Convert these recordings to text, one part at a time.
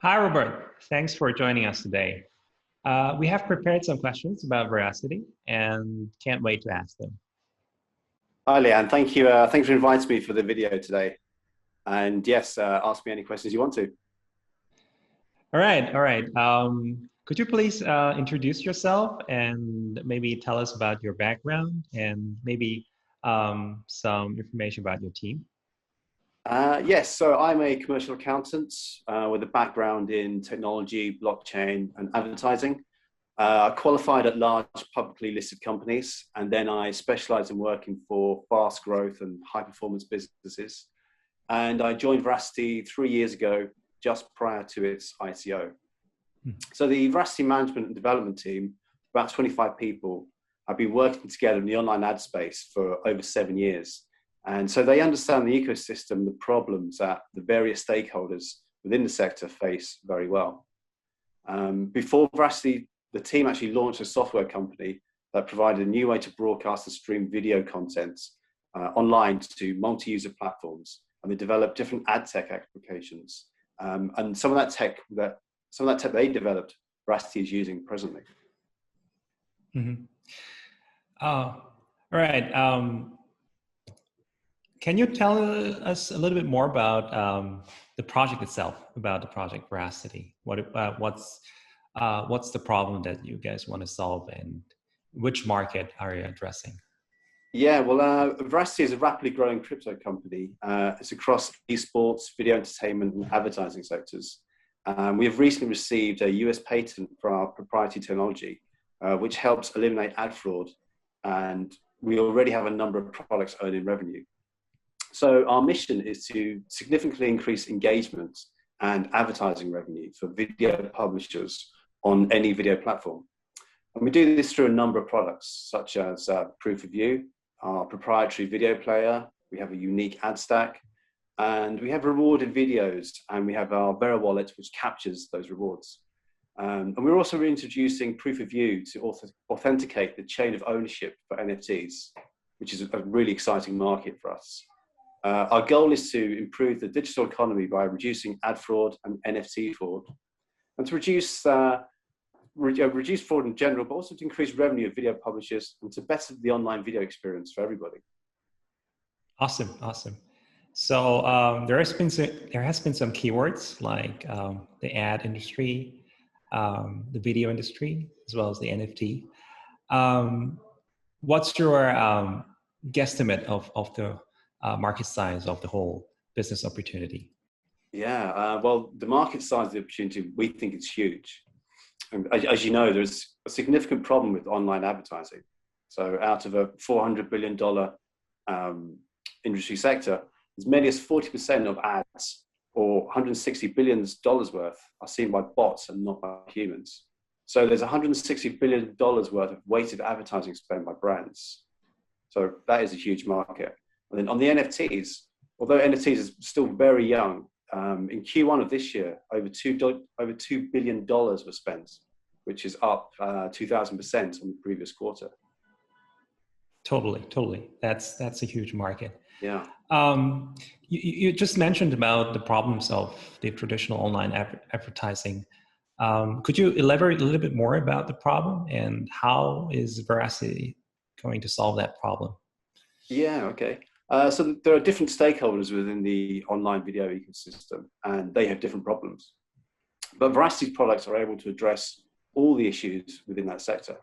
Hi, Robert. Thanks for joining us today. We have prepared some questions about Veracity and can't wait to ask them. Hi, Lihan. Thank you. Thanks for inviting me for the video today. And yes, ask me any questions you want to. All right, all right. Could you please introduce yourself and maybe tell us about your background and maybe some information about your team? Yes, so I'm a commercial accountant with a background in technology, blockchain, and advertising. I qualified at large publicly listed companies, and then I specialized in working for fast growth and high performance businesses. And I joined Verasity 3 years ago, just prior to its ICO. So the Verasity management and development team, about 25 people, have been working together in the online ad space for over 7 years. And so they understand the ecosystem, the problems that the various stakeholders within the sector face very well. Before Verasity, the team actually launched a software company that provided a new way to broadcast and stream video content online to multi-user platforms. And they developed different ad tech applications. And some of that tech they developed, Verasity is using presently. Mm-hmm. All right. Can you tell us a little bit more about the project itself, about the project Veracity? What's the problem that you guys want to solve and which market are you addressing? Yeah, well, Veracity is a rapidly growing crypto company. It's across esports, video entertainment, and advertising sectors. We have recently received a US patent for our proprietary technology, which helps eliminate ad fraud. And we already have a number of products earning revenue. So our mission is to significantly increase engagement and advertising revenue for video publishers on any video platform. And we do this through a number of products, such as Proof of View, our proprietary video player. We have a unique ad stack, and we have rewarded videos, and we have our Vera wallet, which captures those rewards. And we're also reintroducing Proof of View to authenticate the chain of ownership for NFTs, which is a really exciting market for us. Our goal is to improve the digital economy by reducing ad fraud and NFT fraud, and to reduce fraud in general, but also to increase revenue of video publishers and to better the online video experience for everybody. Awesome, awesome. So there has been some keywords like the ad industry, the video industry, as well as the NFT. What's your guesstimate of the market size of the whole business opportunity? Yeah, well, the market size of the opportunity, we think it's huge. And as you know, there's a significant problem with online advertising. So out of a $400 billion industry sector, as many as 40% of ads, or $160 billion worth, are seen by bots and not by humans. So there's $160 billion worth of wasted advertising spent by brands. So that is a huge market. And then on the NFTs, although NFTs is still very young, in Q1 of this year, over $2 billion were spent, which is up 2,000% on the previous quarter. Totally. That's a huge market. Yeah. You just mentioned about the problems of the traditional online advertising. Could you elaborate a little bit more about the problem and how is Veracity going to solve that problem? Yeah, okay. So there are different stakeholders within the online video ecosystem, and they have different problems. But Veracity's products are able to address all the issues within that sector.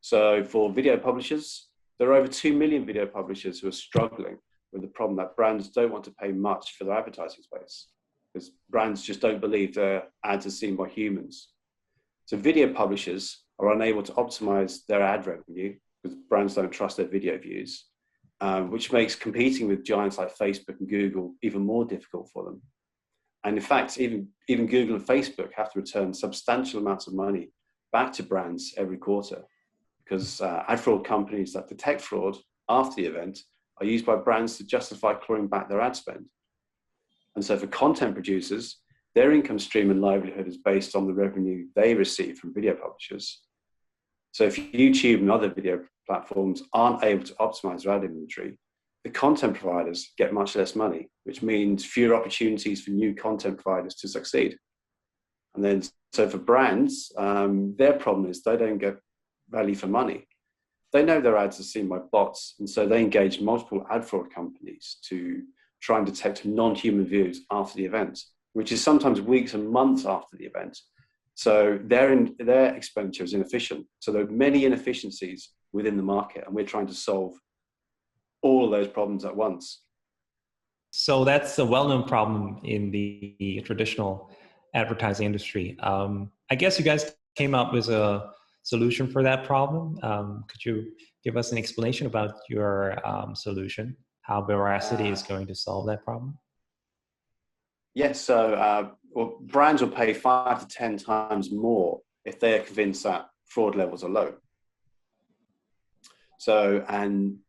So for video publishers, there are over 2 million video publishers who are struggling with the problem that brands don't want to pay much for their advertising space, because brands just don't believe their ads are seen by humans. So video publishers are unable to optimize their ad revenue because brands don't trust their video views. Which makes competing with giants like Facebook and Google even more difficult for them. And in fact, even Google and Facebook have to return substantial amounts of money back to brands every quarter, because ad fraud companies that detect fraud after the event are used by brands to justify clawing back their ad spend. And so for content producers, their income stream and livelihood is based on the revenue they receive from video publishers. So if YouTube and other video platforms aren't able to optimize their ad inventory, the content providers get much less money, which means fewer opportunities for new content providers to succeed. And then, so for brands, their problem is they don't get value for money. They know their ads are seen by bots, and so they engage multiple ad fraud companies to try and detect non-human views after the event, which is sometimes weeks and months after the event. So their expenditure is inefficient. So there are many inefficiencies within the market, and we're trying to solve all of those problems at once. So that's a well-known problem in the traditional advertising industry. I guess you guys came up with a solution for that problem. Could you give us an explanation about your solution, how Verasity is going to solve that problem? Yes, so well, brands will pay 5 to 10 times more if they are convinced that fraud levels are low. So, and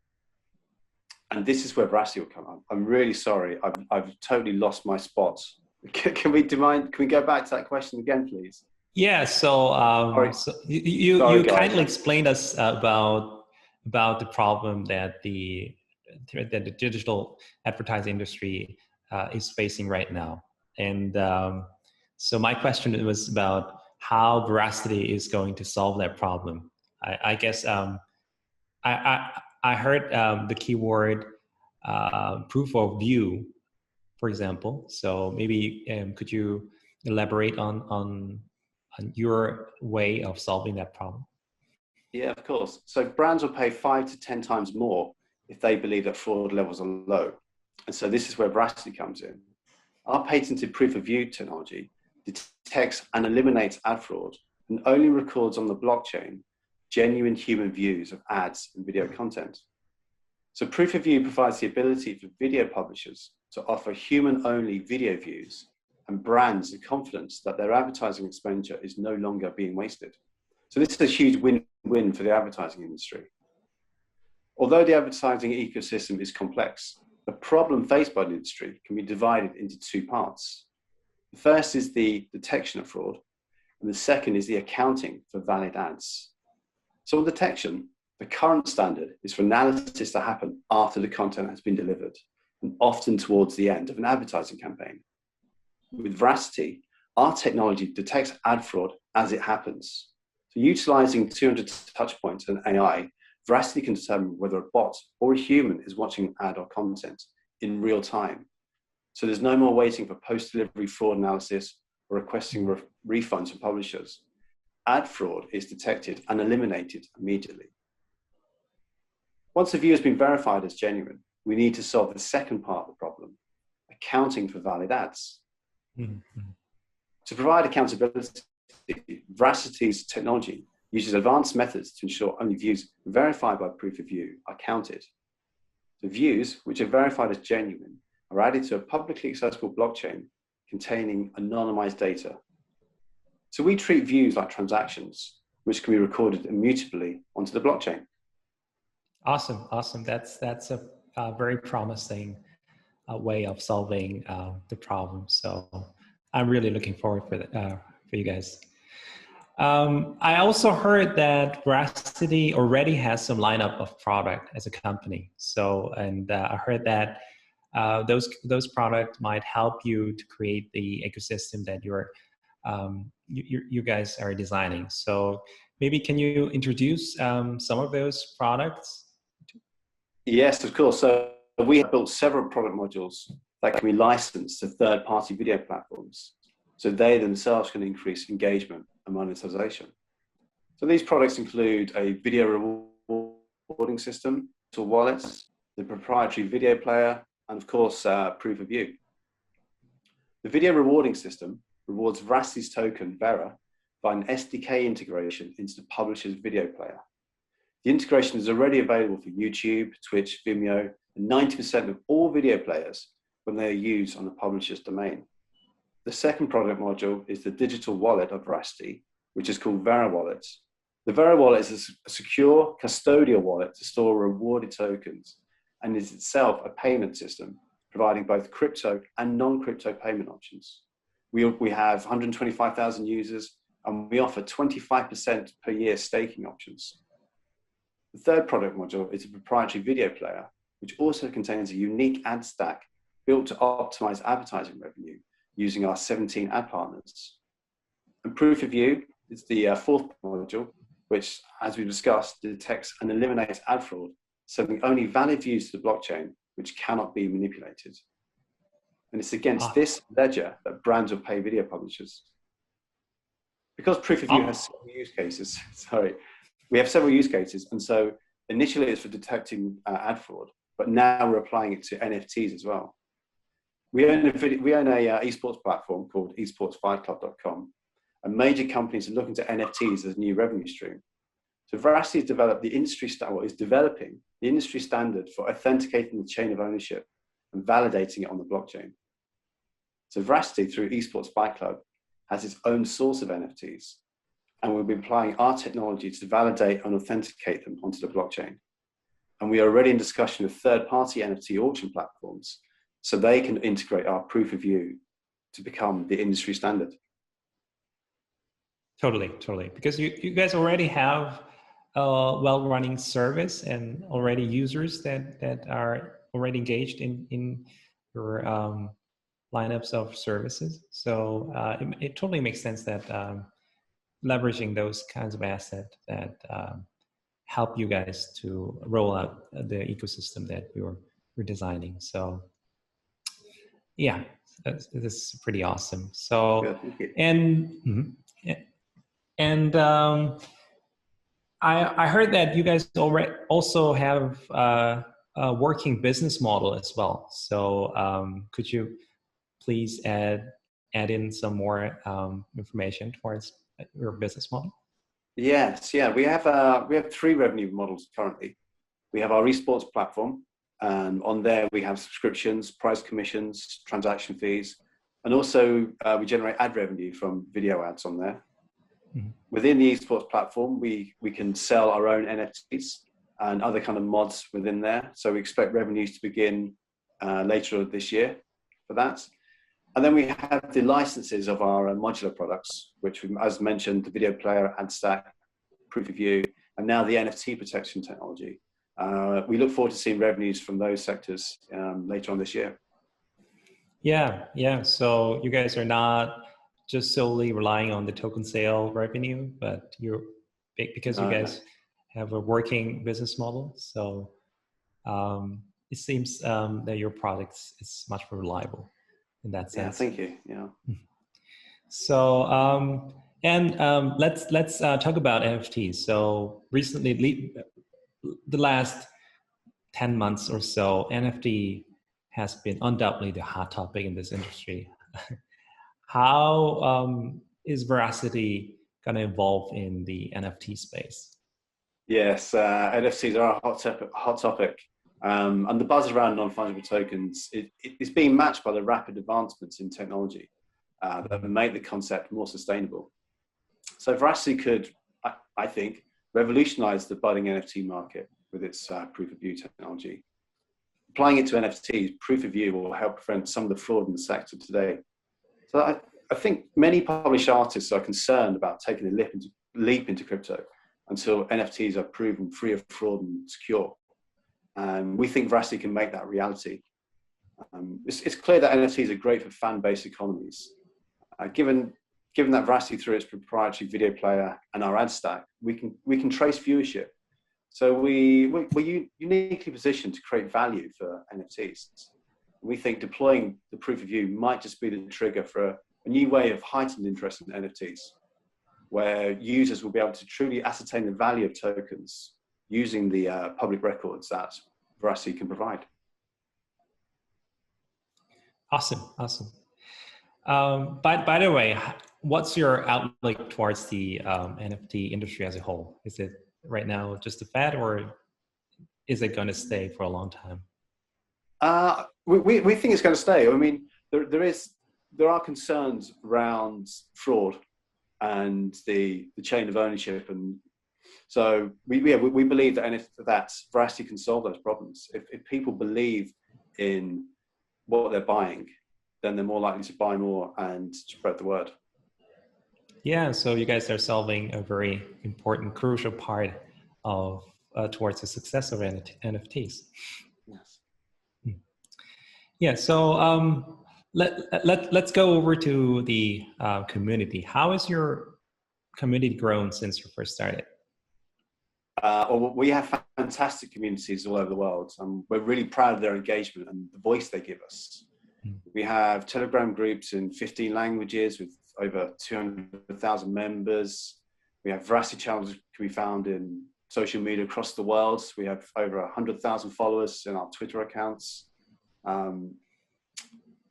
this is where Verasity will come up. I'm really sorry, I've totally lost my spots. Can we go back to that question again, please? Yeah, so, you kindly explained us about the problem that the digital advertising industry is facing right now. And so my question was about how Verasity is going to solve that problem. I guess I heard the keyword proof of view, for example. So maybe could you elaborate on your way of solving that problem? Yeah, of course. So brands will pay 5 to 10 times more if they believe that fraud levels are low. And so this is where Verasity comes in. Our patented proof of view technology detects and eliminates ad fraud and only records on the blockchain genuine human views of ads and video content. So proof of view provides the ability for video publishers to offer human-only video views and brands the confidence that their advertising expenditure is no longer being wasted. So this is a huge win-win for the advertising industry. Although the advertising ecosystem is complex, the problem faced by the industry can be divided into two parts. The first is the detection of fraud, and the second is the accounting for valid ads. So on detection, the current standard is for analysis to happen after the content has been delivered, and often towards the end of an advertising campaign. With Verasity, our technology detects ad fraud as it happens. So utilizing 200 touch points and AI, Verasity can determine whether a bot or a human is watching an ad or content in real time. So there's no more waiting for post-delivery fraud analysis or requesting refunds from publishers. Ad fraud is detected and eliminated immediately. Once a view has been verified as genuine, we need to solve the second part of the problem, accounting for valid ads. Mm-hmm. To provide accountability, Veracity's technology uses advanced methods to ensure only views verified by proof of view are counted. The views, which are verified as genuine, are added to a publicly accessible blockchain containing anonymized data. So we treat views like transactions, which can be recorded immutably onto the blockchain. Awesome. That's a very promising way of solving the problem. So I'm really looking forward for you guys. I also heard that Verasity already has some lineup of product as a company. So, and I heard that those products might help you to create the ecosystem that you guys are designing. So maybe can you introduce some of those products? Yes, of course. So we have built several product modules that can be licensed to third-party video platforms, so they themselves can increase engagement and monetization. So these products include a video rewarding system, wallets, the proprietary video player, and of course, proof of view. The video rewarding system rewards Veracity's token, Vera, by an SDK integration into the publisher's video player. The integration is already available for YouTube, Twitch, Vimeo, and 90% of all video players when they are used on the publisher's domain. The second product module is the digital wallet of Verasity, which is called Vera Wallet. The Vera Wallet is a secure custodial wallet to store rewarded tokens and is itself a payment system, providing both crypto and non-crypto payment options. We have 125,000 users, and we offer 25% per year staking options. The third product module is a proprietary video player, which also contains a unique ad stack built to optimize advertising revenue using our 17 ad partners. And proof of view is the fourth module, which, as we discussed, detects and eliminates ad fraud, sending only valid views to the blockchain, which cannot be manipulated. And it's against this ledger that brands will pay video publishers. Because proof of view has several use cases, we have several use cases. And so initially it's for detecting ad fraud, but now we're applying it to NFTs as well. We own a esports platform called esportsfightclub.com, and major companies are looking to NFTs as a new revenue stream. So Verasity has developed is developing the industry standard for authenticating the chain of ownership and validating it on the blockchain. So Verasity, through Esports Fight Club, has its own source of NFTs, and we'll be applying our technology to validate and authenticate them onto the blockchain. And we are already in discussion with third-party NFT auction platforms, so they can integrate our proof of view to become the industry standard. Totally. Because you guys already have a well-running service and already users that are already engaged in your lineups of services. So it totally makes sense that leveraging those kinds of assets that help you guys to roll out the ecosystem that we're designing. So yeah, this is pretty awesome. So, I heard that you guys already also have a working business model as well. So could you please add in some more information towards your business model? Yes, yeah, we have three revenue models currently. We have our esports platform, and on there we have subscriptions, price commissions, transaction fees, and also we generate ad revenue from video ads on there. Mm-hmm. Within the esports platform, we can sell our own NFTs and other kind of mods within there. So we expect revenues to begin later this year for that. And then we have the licenses of our modular products, which, as mentioned, the video player, ad stack, proof of view, and now the NFT protection technology. We look forward to seeing revenues from those sectors later on this year. Yeah. So you guys are not just solely relying on the token sale revenue, but because you guys have a working business model. So it seems that your product is much more reliable in that sense. Yeah, thank you. Yeah. So let's talk about NFTs. So recently, the last 10 months or so, NFT has been undoubtedly the hot topic in this industry. How is Verasity going to evolve in the NFT space? Yes, NFTs are a hot topic. And the buzz around non-fungible tokens is being matched by the rapid advancements in technology that make the concept more sustainable. So Verasity could, I think, revolutionize the budding NFT market with its proof of view technology. Applying it to NFTs, proof of view will help prevent some of the fraud in the sector today. So I think many published artists are concerned about taking a leap into crypto until NFTs are proven free of fraud and secure. And we think Verasity can make that reality. It's clear that NFTs are great for fan-based economies. Given that Verasity, through its proprietary video player and our ad stack, we can trace viewership. So we're uniquely positioned to create value for NFTs. We think deploying the proof of view might just be the trigger for a new way of heightened interest in NFTs, where users will be able to truly ascertain the value of tokens using the public records that Verasity can provide. Awesome. By the way, what's your outlook towards the NFT industry as a whole? Is it right now just a fad, or is it going to stay for a long time? We think it's going to stay. I mean, there are concerns around fraud and the chain of ownership, and so we believe that Verasity can solve those problems. If people believe in what they're buying, then they're more likely to buy more and spread the word. Yeah, so you guys are solving a very important, crucial part of towards the success of NFTs. Yes. Yeah, so let's go over to the community. How has your community grown since you first started? Well, we have fantastic communities all over the world, and we're really proud of their engagement and the voice they give us. We have Telegram groups in 15 languages with over 200,000 members. We have Verasity channels that can be found in social media across the world. We have over 100,000 followers in our Twitter accounts.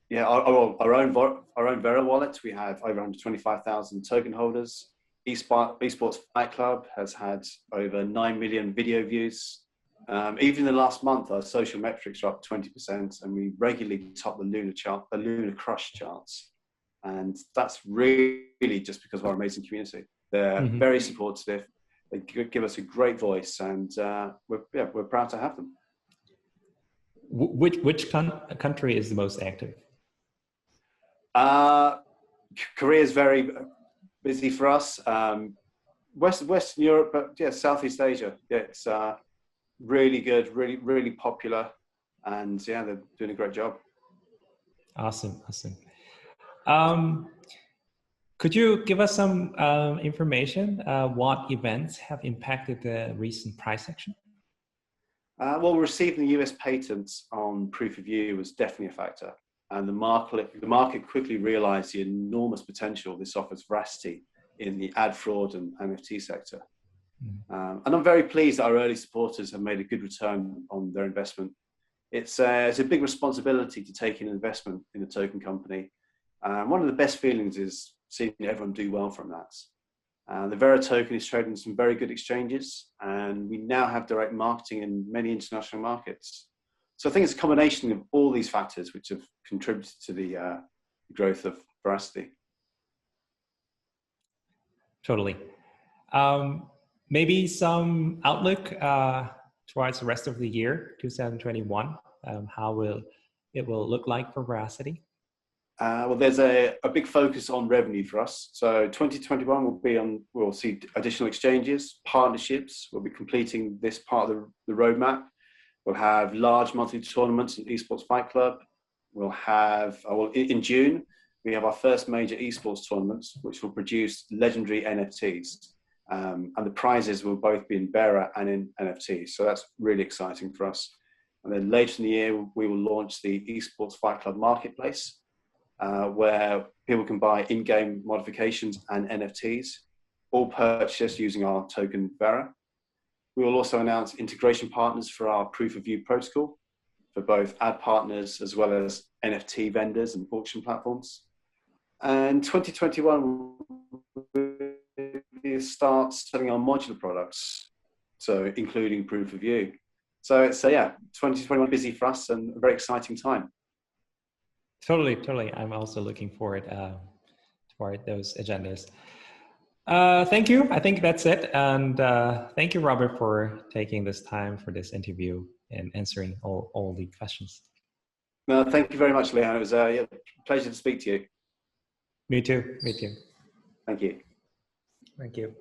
Yeah, our own Vera wallet, we have over 125,000 token holders. Esports Fight Club has had over 9 million video views. Even in the last month, our social metrics are up 20%, and we regularly top the Lunar Crush charts. And that's really just because of our amazing community. They're very supportive. They give us a great voice, and we're proud to have them. Which country is the most active? Korea is very busy for us. Western Europe, but yeah, Southeast Asia. Yeah, it's really good, really popular, and yeah, they're doing a great job. Awesome. Could you give us some information? What events have impacted the recent price action? Well, receiving the US patents on proof of use was definitely a factor, and the market quickly realized the enormous potential this offers Verasity in the ad fraud and NFT sector. And I'm very pleased that our early supporters have made a good return on their investment. It's a big responsibility to take an investment in a token company. One of the best feelings is seeing everyone do well from that. The Vera token is traded in some very good exchanges, and we now have direct marketing in many international markets. So I think it's a combination of all these factors which have contributed to the growth of Verasity. Totally. Maybe some outlook towards the rest of the year, 2021. How will it look like for Verasity? Well, there's a big focus on revenue for us. So 2021 we'll see additional exchanges, partnerships. We'll be completing this part of the roadmap. We'll have large monthly tournaments in Esports Fight Club. We'll have, in June, we have our first major esports tournaments, which will produce legendary NFTs. And the prizes will both be in Vera and in NFTs. So that's really exciting for us. And then later in the year, we will launch the Esports Fight Club Marketplace, where people can buy in-game modifications and NFTs, all purchased using our token Vera. We will also announce integration partners for our proof of view protocol for both ad partners as well as NFT vendors and auction platforms. And 2021 we start selling our modular products, so including proof of view. So it's 2021 busy for us and a very exciting time. Totally. I'm also looking forward toward those agendas. Thank you. I think that's it. And thank you, Robert, for taking this time for this interview and answering all the questions. No, thank you very much, Lihan. It was a pleasure to speak to you. Me too. Thank you. Thank you.